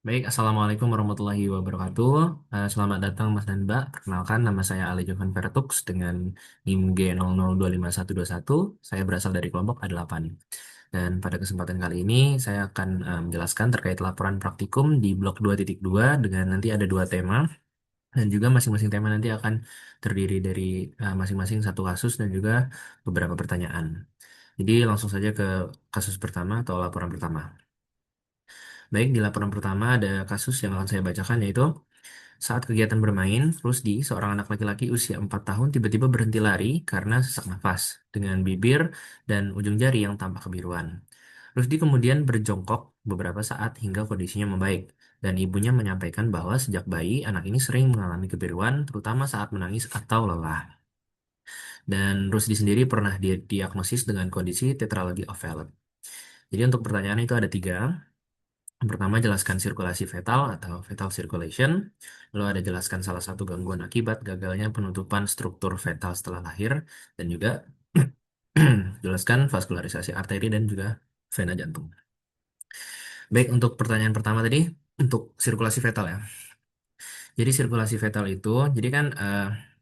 Baik, Assalamualaikum warahmatullahi wabarakatuh. Selamat datang Mas dan Mbak. Perkenalkan, nama saya Ali Jovan Vertux dengan NIM G00255121. Saya berasal dari kelompok A8. Dan pada kesempatan kali ini, saya akan menjelaskan terkait laporan praktikum di blok 2.2 dengan nanti ada dua tema. Dan juga masing-masing tema nanti akan terdiri dari masing-masing satu kasus dan juga beberapa pertanyaan. Jadi langsung saja ke kasus pertama atau laporan pertama. Baik, di laporan pertama ada kasus yang akan saya bacakan yaitu saat kegiatan bermain, Rusdi, seorang anak laki-laki usia 4 tahun tiba-tiba berhenti lari karena sesak nafas dengan bibir dan ujung jari yang tampak kebiruan. Rusdi kemudian berjongkok beberapa saat hingga kondisinya membaik dan ibunya menyampaikan bahwa sejak bayi anak ini sering mengalami kebiruan terutama saat menangis atau lelah. Dan Rusdi sendiri pernah diagnosis dengan kondisi tetralogy of Fallot. Jadi untuk pertanyaan itu ada tiga. Yang pertama, jelaskan sirkulasi fetal atau fetal circulation. Lalu ada jelaskan salah satu gangguan akibat gagalnya penutupan struktur fetal setelah lahir. Dan juga jelaskan vaskularisasi arteri dan juga vena jantung. Baik, untuk pertanyaan pertama tadi, untuk sirkulasi fetal ya. Jadi sirkulasi fetal itu, jadi kan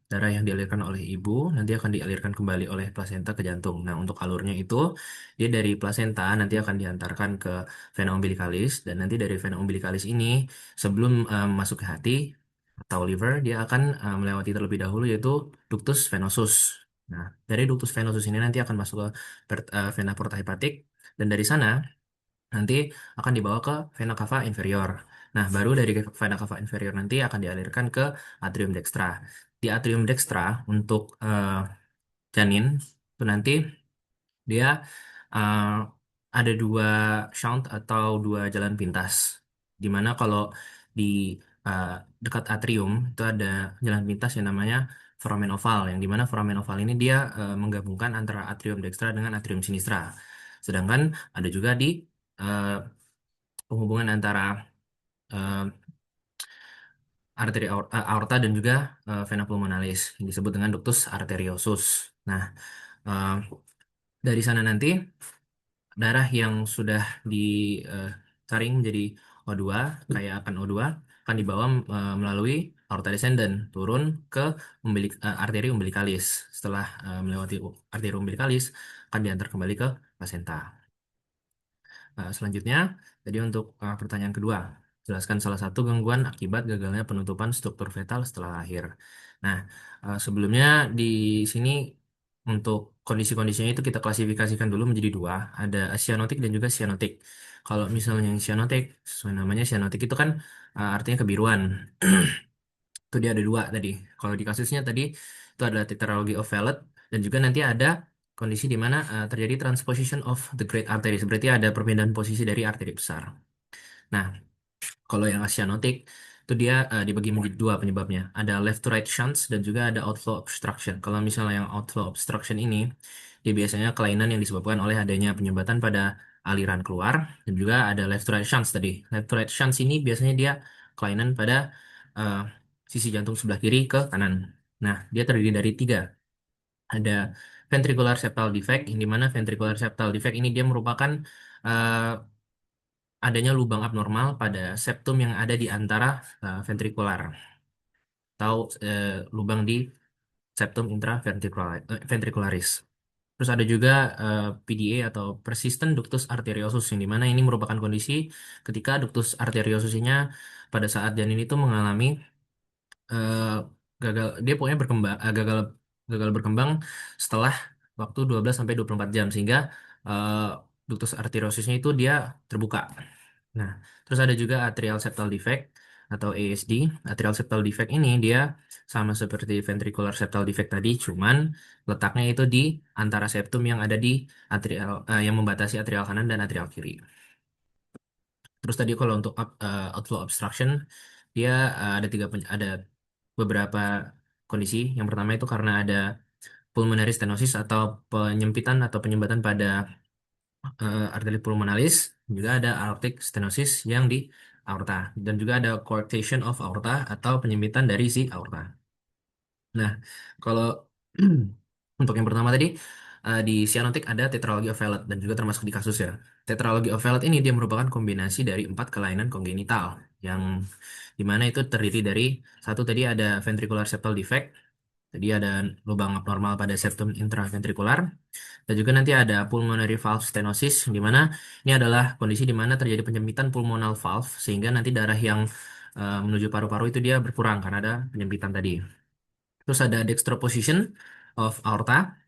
darah yang dialirkan oleh ibu nanti akan dialirkan kembali oleh plasenta ke jantung. Nah, untuk alurnya itu, dia dari plasenta nanti akan diantarkan ke vena umbilicalis dan nanti dari vena umbilicalis ini sebelum masuk ke hati atau liver, dia akan melewati terlebih dahulu yaitu ductus venosus. Nah, dari ductus venosus ini nanti akan masuk ke vena porta hepatic dan dari sana nanti akan dibawa ke vena cava inferior. Nah, baru dari vena cava inferior nanti akan dialirkan ke atrium dextra. Di atrium dextra untuk janin itu nanti dia eh, ada dua shunt atau dua jalan pintas. Dimana kalau di eh, dekat atrium itu ada jalan pintas yang namanya foramen oval, yang dimana foramen oval ini dia menggabungkan antara atrium dextra dengan atrium sinistra. Sedangkan ada juga di eh, penghubungan antara eh, aorta dan juga vena pulmonalis yang disebut dengan ductus arteriosus. Nah, eh, dari sana nanti darah yang sudah disaring menjadi O2, kaya akan O2, akan dibawa melalui aorta descendens turun ke arteri umbilicalis. Setelah melewati arteri umbilicalis, akan diantar kembali ke placenta. Selanjutnya, jadi untuk pertanyaan kedua, jelaskan salah satu gangguan akibat gagalnya penutupan struktur fetal setelah lahir. Nah, sebelumnya di sini untuk kondisi-kondisinya itu kita klasifikasikan dulu menjadi dua, ada asianotik dan juga sianotik. Kalau misalnya yang sianotik, sesuai namanya sianotik itu kan artinya kebiruan. Itu dia ada dua tadi. Kalau di kasusnya tadi itu adalah tetralogy of Fallot dan juga nanti ada kondisi di mana terjadi transposition of the great arteries. Berarti ada perpindahan posisi dari arteri besar. Nah, kalau yang asianotik itu dia dibagi menjadi dua penyebabnya. Ada left to right shunts dan juga ada outflow obstruction. Kalau misalnya yang outflow obstruction ini dia biasanya kelainan yang disebabkan oleh adanya penyumbatan pada aliran keluar dan juga ada left to right shunts tadi. Left to right shunts ini biasanya dia kelainan pada eh, sisi jantung sebelah kiri ke kanan. Nah, dia terdiri dari tiga. Ada ventricular septal defect, yang dimana ventricular septal defect ini dia merupakan eh, adanya lubang abnormal pada septum yang ada di antara ventrikular atau lubang di septum ventricularis. Terus ada juga PDA atau persistent ductus arteriosus yang dimana ini merupakan kondisi ketika ductus arteriosusnya pada saat janin itu mengalami eh, gagal dia pokoknya gagal gagal berkembang setelah waktu 12 sampai 24 jam sehingga eh, ductus arteriosusnya itu dia terbuka. Nah, terus ada juga atrial septal defect atau ASD. Atrial septal defect ini dia sama seperti ventricular septal defect tadi, cuman letaknya itu di antara septum yang ada di yang membatasi atrial kanan dan atrial kiri. Terus tadi kalau untuk outflow obstruction, dia ada beberapa kondisi. Yang pertama itu karena ada pulmonary stenosis atau penyempitan atau penyumbatan pada arteri pulmonalis, juga ada aortic stenosis yang di aorta, dan juga ada coarctation of aorta atau penyempitan dari si aorta. Nah, kalau untuk yang pertama tadi di cyanotic ada tetralogy of Fallot dan juga termasuk di kasus ya. Tetralogy of Fallot ini dia merupakan kombinasi dari empat kelainan kongenital. yang dimana itu terdiri dari satu tadi ada ventricular septal defect, jadi ada lubang abnormal pada septum intraventrikular, dan juga nanti ada pulmonary valve stenosis, di mana ini adalah kondisi di mana terjadi penyempitan pulmonal valve sehingga nanti darah yang menuju paru-paru itu dia berkurang karena ada penyempitan tadi. Terus ada dextroposition of aorta,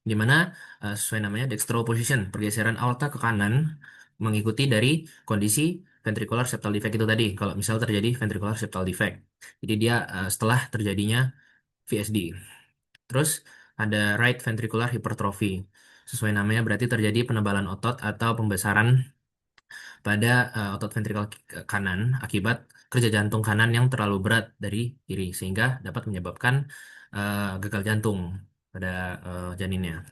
di mana sesuai namanya dextroposition, pergeseran aorta ke kanan mengikuti dari kondisi ventricular septal defect itu tadi. Kalau misal terjadi ventricular septal defect, jadi dia setelah terjadinya VSD. Terus ada right ventricular hypertrophy. Sesuai namanya berarti terjadi penebalan otot atau pembesaran pada otot ventrikal kanan akibat kerja jantung kanan yang terlalu berat dari kiri sehingga dapat menyebabkan gagal jantung pada janinnya.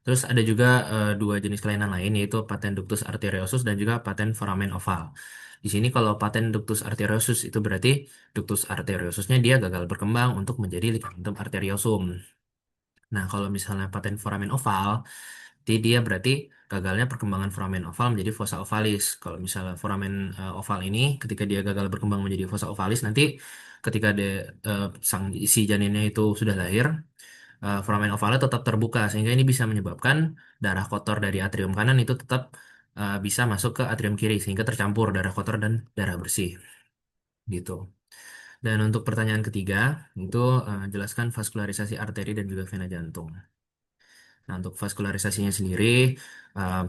Terus ada juga dua jenis kelainan lain yaitu patent ductus arteriosus dan juga patent foramen oval. Di sini kalau patent ductus arteriosus itu berarti ductus arteriosusnya dia gagal berkembang untuk menjadi ligamentum arteriosum. Nah, kalau misalnya paten foramen oval, dia berarti gagalnya perkembangan foramen oval menjadi fossa ovalis. Kalau misalnya foramen oval ini, ketika dia gagal berkembang menjadi fossa ovalis, nanti ketika sang si janinnya itu sudah lahir, foramen ovalnya tetap terbuka, sehingga ini bisa menyebabkan darah kotor dari atrium kanan itu tetap bisa masuk ke atrium kiri, sehingga tercampur darah kotor dan darah bersih, gitu. Dan untuk pertanyaan ketiga, itu jelaskan vaskularisasi arteri dan juga vena jantung. Nah, untuk vaskularisasinya sendiri uh,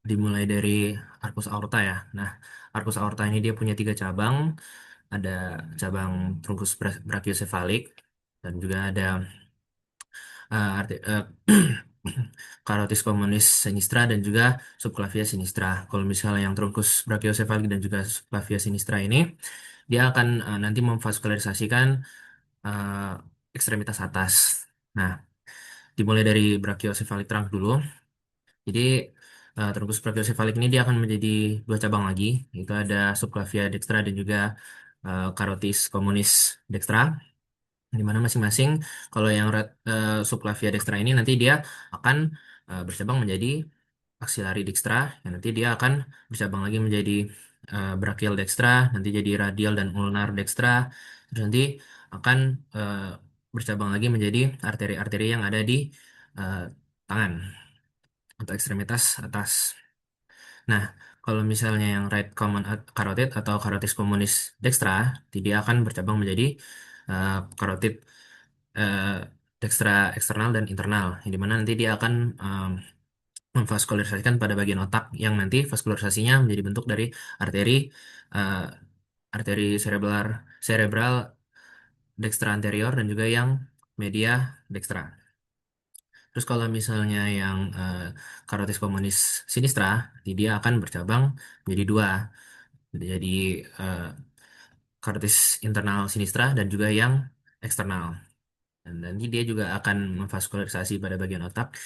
dimulai dari arcus aorta ya. Nah, arcus aorta ini dia punya tiga cabang. Ada cabang truncus brachiocephalic dan juga ada carotis communis sinistra dan juga subclavia sinistra. Kalau misalnya yang truncus brachiocephalic dan juga subclavia sinistra ini, dia akan nanti memvaskularisasikan uh, ekstremitas atas. Nah, dimulai dari brachiocephalic trunk dulu. Jadi trunkus brachiocefalik ini dia akan menjadi dua cabang lagi, itu ada subclavia dextra dan juga carotis communis dextra, di mana masing-masing kalau yang subclavia dextra ini nanti dia akan bercabang menjadi axillary dextra, yang nanti dia akan bercabang lagi menjadi brachial dextra, nanti jadi radial dan ulnar dextra, terus nanti akan eh, bercabang lagi menjadi arteri-arteri yang ada di eh, tangan atau ekstremitas atas. Nah, kalau misalnya yang right common carotid atau carotis communis dextra, dia akan bercabang menjadi carotid eh, dextra eksternal dan internal, yang dimana nanti dia akan memvaskularisasikan pada bagian otak yang nanti vaskularisasinya menjadi bentuk dari arteri eh, arteri cerebral cerebral dextra anterior dan juga yang media dextra. Terus kalau misalnya yang carotis communis sinistra, dia akan bercabang menjadi dua. Jadi eh, carotis internal sinistra dan juga yang eksternal. Dan nanti dia juga akan memvaskularisasi pada bagian otak,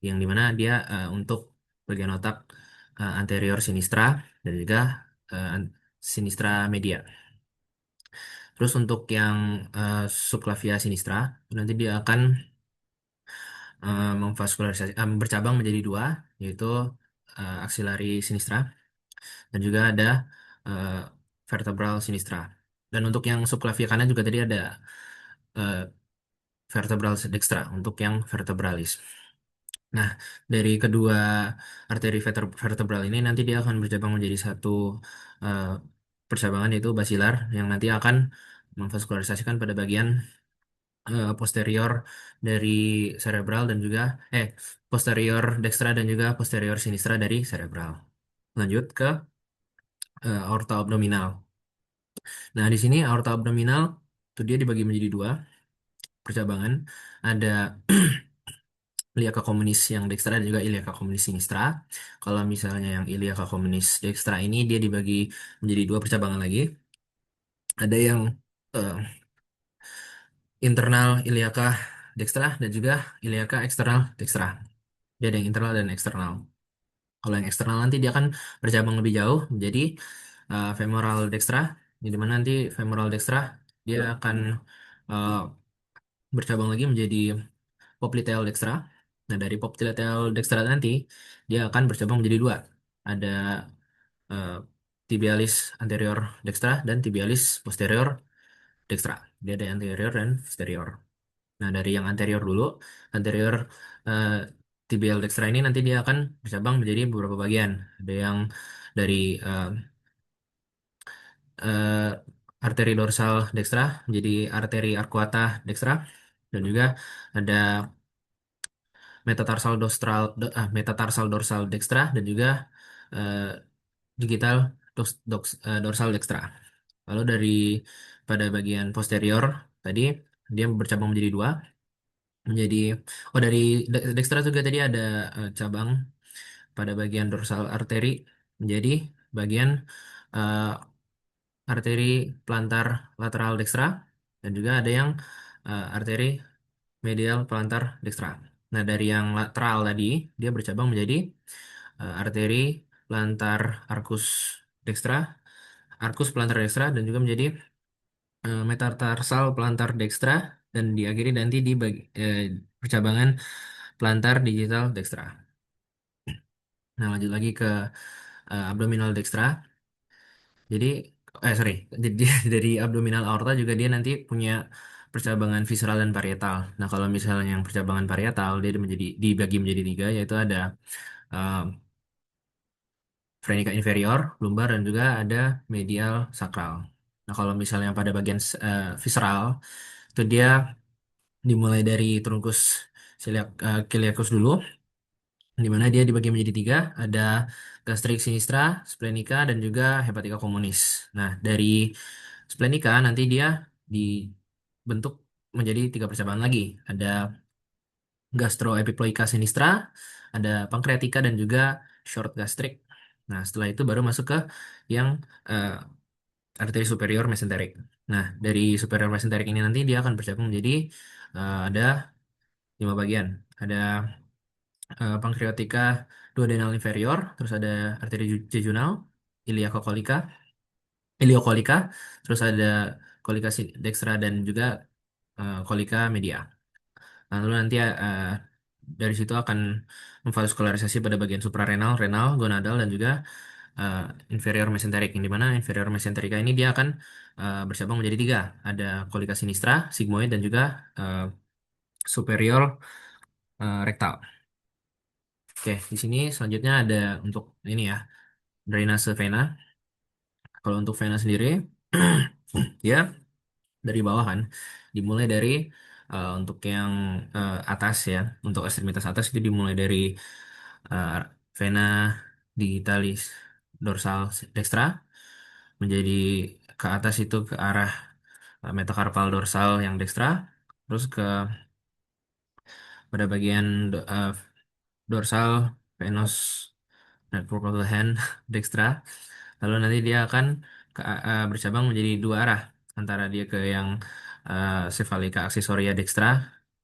yang dimana dia untuk bagian otak anterior sinistra dan juga sinistra media. Terus untuk yang subclavia sinistra, nanti dia akan memvaskularisasi bercabang menjadi dua, yaitu axillary sinistra dan juga ada eh, vertebral sinistra. Dan untuk yang subclavia kanan juga tadi ada eh, vertebral dextra untuk yang vertebralis. Nah, dari kedua arteri vertebral ini nanti dia akan bercabang menjadi satu eh, percabangan yaitu basilar yang nanti akan memvaskularisasikan pada bagian posterior dari cerebral dan juga posterior dextra dan juga posterior sinistra dari cerebral. Lanjut ke aorta abdominal. Nah, di sini aorta abdominal itu dia dibagi menjadi dua percabangan. Ada iliaca communis yang dextra dan juga iliaca communis sinistra. Kalau misalnya yang iliaca communis dextra ini dia dibagi menjadi dua percabangan lagi. Ada yang eh, internal iliaca dextra dan juga iliaca eksternal dextra. Dia ada yang internal dan eksternal. Kalau yang eksternal nanti dia akan bercabang lebih jauh menjadi femoral dextra, di mana nanti femoral dextra dia akan eh, bercabang lagi menjadi popliteal dextra. Nah, dari popliteal dextra nanti dia akan bercabang menjadi dua. Ada tibialis anterior dextra dan tibialis posterior dextra. Dia ada anterior dan posterior. Nah, dari yang anterior dulu, anterior eh, tibial dextra ini nanti dia akan bercabang menjadi beberapa bagian. Ada yang dari eh, eh, arteri dorsal dextra menjadi arteri arcuata dextra, dan juga ada metatarsal dorsal dextra dan juga eh, digital dorsal dextra. Lalu dari pada bagian posterior tadi dia bercabang menjadi dua, menjadi dari dextra juga tadi ada cabang pada bagian dorsal arteri menjadi bagian eh, arteri plantar lateral dextra, dan juga ada yang arteri medial plantar dextra. Nah, dari yang lateral tadi dia bercabang menjadi arteri plantar arcus dextra, arcus plantar dextra, dan juga menjadi metatarsal plantar dextra, dan diakhiri nanti di percabangan plantar digital dextra. Nah, lanjut lagi ke abdominal dextra. Jadi, sorry, dari abdominal aorta juga dia nanti punya percabangan visceral dan parietal. Nah, kalau misalnya yang percabangan parietal dia dibagi menjadi tiga, yaitu ada uh, Frenica inferior, lumbar, dan juga ada medial sakral. Nah, kalau misalnya pada bagian visceral itu dia dimulai dari trunkus ciliacus dulu, di mana dia dibagi menjadi tiga, ada gastrik sinistra, splenica, dan juga hepatica communis. Nah, dari splenica nanti dia dibentuk menjadi tiga percobaan lagi. Ada gastroepiploica sinistra, ada pankreatika, dan juga short gastric. Nah, setelah itu baru masuk ke yang eh, arteri superior mesenteric. Nah, dari superior mesenteric ini nanti dia akan bercabang menjadi ada lima bagian. Ada pankreatika duodenal inferior, terus ada arteri jejunal, iliakokolika, iliokolika, terus ada kolika dextra dan juga kolika media. Nah, lalu nanti dari situ akan memvaskularisasi pada bagian suprarenal, renal, gonadal, dan juga eh, inferior mesenteric. Yang dimana inferior mesenterica ini dia akan bercabang menjadi tiga. Ada kolika sinistra, sigmoid, dan juga eh, superior rektal. Oke, di sini selanjutnya ada untuk ini ya, drainase vena. Kalau untuk vena sendiri, ya dari bawah kan, dimulai dari untuk yang atas ya, untuk ekstremitas atas itu dimulai dari eh, vena digitalis dorsal dextra menjadi ke atas itu ke arah metakarpal dorsal yang dextra, terus ke pada bagian dorsal venous network of the hand dextra. Lalu nanti dia akan bercabang menjadi dua arah antara dia ke yang cephalika accessoria dextra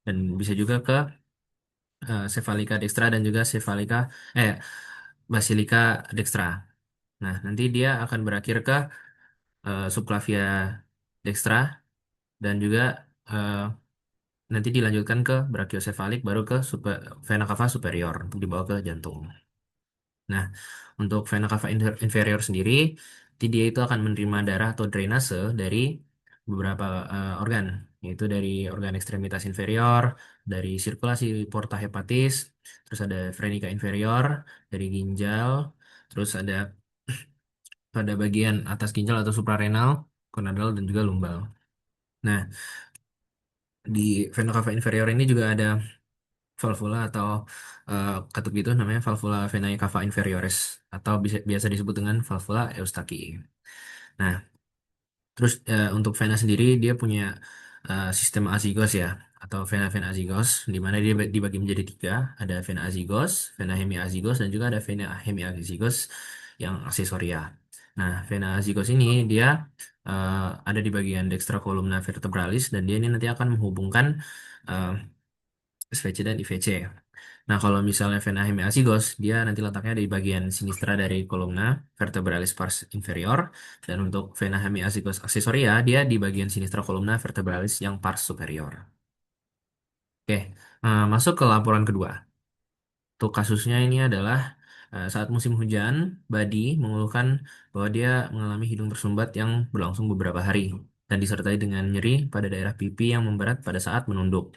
dan bisa juga ke cephalika dextra dan juga cephalika basilica dextra. Nah, nanti dia akan berakhir ke subclavia dextra dan juga eh, nanti dilanjutkan ke brachiosefalik baru ke vena cava superior untuk dibawa ke jantung. Nah, untuk vena cava inferior sendiri, dia itu akan menerima darah atau drainase dari beberapa organ, yaitu dari organ ekstremitas inferior, dari sirkulasi porta hepatis, terus ada frenica inferior, dari ginjal, terus ada pada bagian atas ginjal atau suprarenal, gonadal, dan juga lumbal. Nah, di vena cava inferior ini juga ada valvula atau katup gitu namanya valvula venae cava inferiores atau biasa disebut dengan valvula Eustachii. Nah, terus untuk vena sendiri dia punya sistem azigos ya atau vena-vena azigos di mana dia dibagi menjadi tiga, ada vena azigos, vena hemiazigos, dan juga ada vena hemiazigos yang aksesoria. Nah, vena azigos ini dia eh, ada di bagian dextra columna vertebralis dan dia ini nanti akan menghubungkan eh, SVC dan IVC. Nah, kalau misalnya vena hemiazygos, dia nanti letaknya di bagian sinistra dari kolumna vertebralis pars inferior. Dan untuk vena hemiazygos aksesoria, dia di bagian sinistra kolumna vertebralis yang pars superior. Oke, masuk ke laporan kedua. Untuk kasusnya ini adalah Saat musim hujan, Badi mengeluhkan bahwa dia mengalami hidung tersumbat yang berlangsung beberapa hari dan disertai dengan nyeri pada daerah pipi yang memberat pada saat menunduk.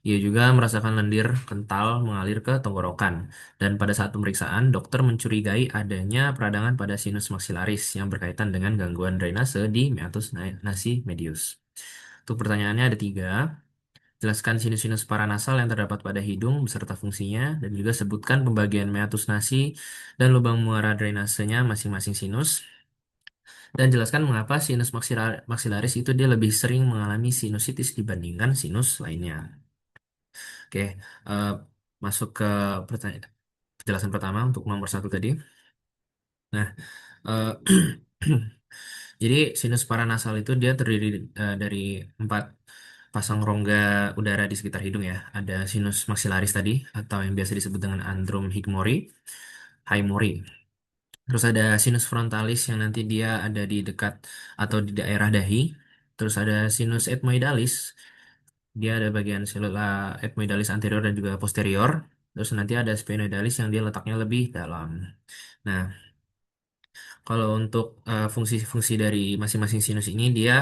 Ia juga merasakan lendir kental mengalir ke tenggorokan. Dan pada saat pemeriksaan, dokter mencurigai adanya peradangan pada sinus maxillaris yang berkaitan dengan gangguan drainase di meatus nasi medius. Untuk pertanyaannya ada tiga. Jelaskan sinus-sinus paranasal yang terdapat pada hidung beserta fungsinya, dan juga sebutkan pembagian meatus nasi dan lubang muara drainasenya masing-masing sinus. Dan jelaskan mengapa sinus maxillaris itu dia lebih sering mengalami sinusitis dibandingkan sinus lainnya. Oke, eh, masuk ke pertanyaan penjelasan pertama untuk nomor satu tadi. Nah, eh, jadi sinus paranasal itu dia terdiri dari 4 pasang rongga udara di sekitar hidung ya. Ada sinus maxillaris tadi atau yang biasa disebut dengan antrum haimori. Terus ada sinus frontalis yang nanti dia ada di dekat atau di daerah dahi. Terus ada sinus ethmoidalis. Dia ada bagian selula ethmoidalis anterior dan juga posterior. Terus nanti ada sphenoidalis yang dia letaknya lebih dalam. Nah, kalau untuk fungsi-fungsi dari masing-masing sinus ini dia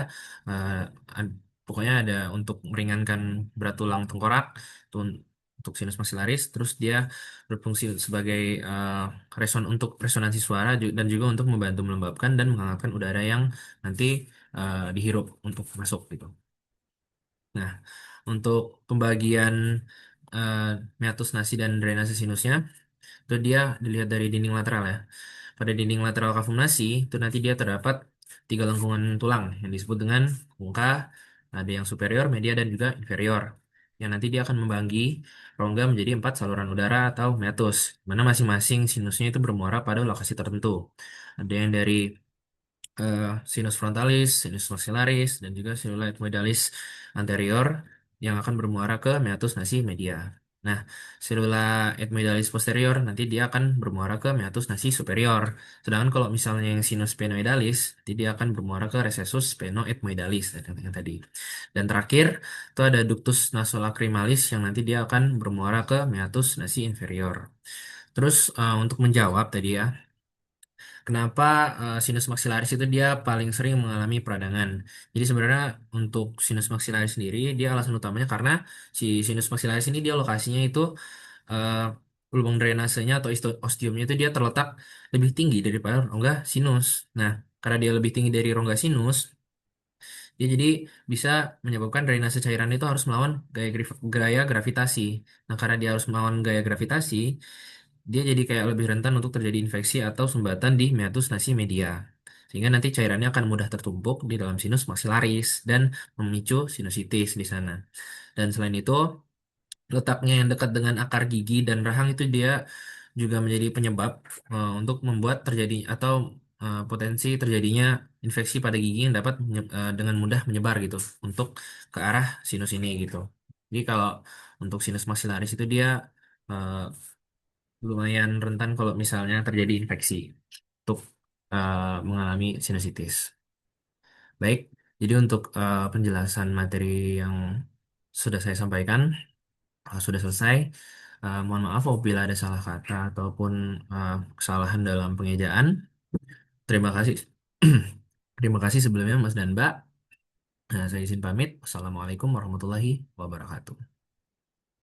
eh, pokoknya ada untuk meringankan berat tulang tengkorak tuh untuk sinus maxillaris, terus dia berfungsi sebagai untuk resonansi suara dan juga untuk membantu melembabkan dan menghangatkan udara yang nanti dihirup untuk masuk gitu. Nah, untuk pembagian eh, meatus nasi dan drainase sinusnya itu dia dilihat dari dinding lateral ya. Pada dinding lateral kavum nasi itu nanti dia terdapat 3 lengkungan tulang yang disebut dengan muka, ada yang superior, media, dan juga inferior. Yang nanti dia akan membagi rongga menjadi 4 saluran udara atau meatus, mana masing-masing sinusnya itu bermuara pada lokasi tertentu. Ada yang dari eh, sinus frontalis, sinus maxillaris, dan juga sinus ethmoidalis anterior yang akan bermuara ke meatus nasi media. Nah, selula ethmoidalis posterior nanti dia akan bermuara ke meatus nasi superior. Sedangkan kalau misalnya yang sinus sphenoidalis, nanti dia akan bermuara ke recessus sphenoethmoidalis yang tadi. Dan terakhir, itu ada ductus nasolacrimalis yang nanti dia akan bermuara ke meatus nasi inferior. Terus untuk menjawab tadi ya, kenapa sinus maxillaris itu dia paling sering mengalami peradangan? Jadi sebenarnya untuk sinus maxillaris sendiri dia alasan utamanya karena si sinus maxillaris ini dia lokasinya itu eh, lubang drainasenya atau ostiumnya itu dia terletak lebih tinggi daripada rongga sinus. Nah, karena dia lebih tinggi dari rongga sinus, dia jadi bisa menyebabkan drainase cairan itu harus melawan gaya gravitasi. Nah, karena dia harus melawan gaya gravitasi, dia jadi kayak lebih rentan untuk terjadi infeksi atau sumbatan di meatus nasi media. Sehingga nanti cairannya akan mudah tertumpuk di dalam sinus maxillaris dan memicu sinusitis di sana. Dan selain itu, letaknya yang dekat dengan akar gigi dan rahang itu dia juga menjadi penyebab untuk membuat terjadi atau potensi terjadinya infeksi pada gigi yang dapat dengan mudah menyebar gitu untuk ke arah sinus ini gitu. Jadi kalau untuk sinus maxillaris itu dia eh, lumayan rentan kalau misalnya terjadi infeksi untuk mengalami sinusitis. Baik, jadi untuk penjelasan materi yang sudah saya sampaikan sudah selesai. Mohon maaf apabila ada salah kata ataupun kesalahan dalam pengejaan. Terima kasih. Terima kasih sebelumnya Mas dan Mbak. Saya izin pamit. Wassalamualaikum warahmatullahi wabarakatuh.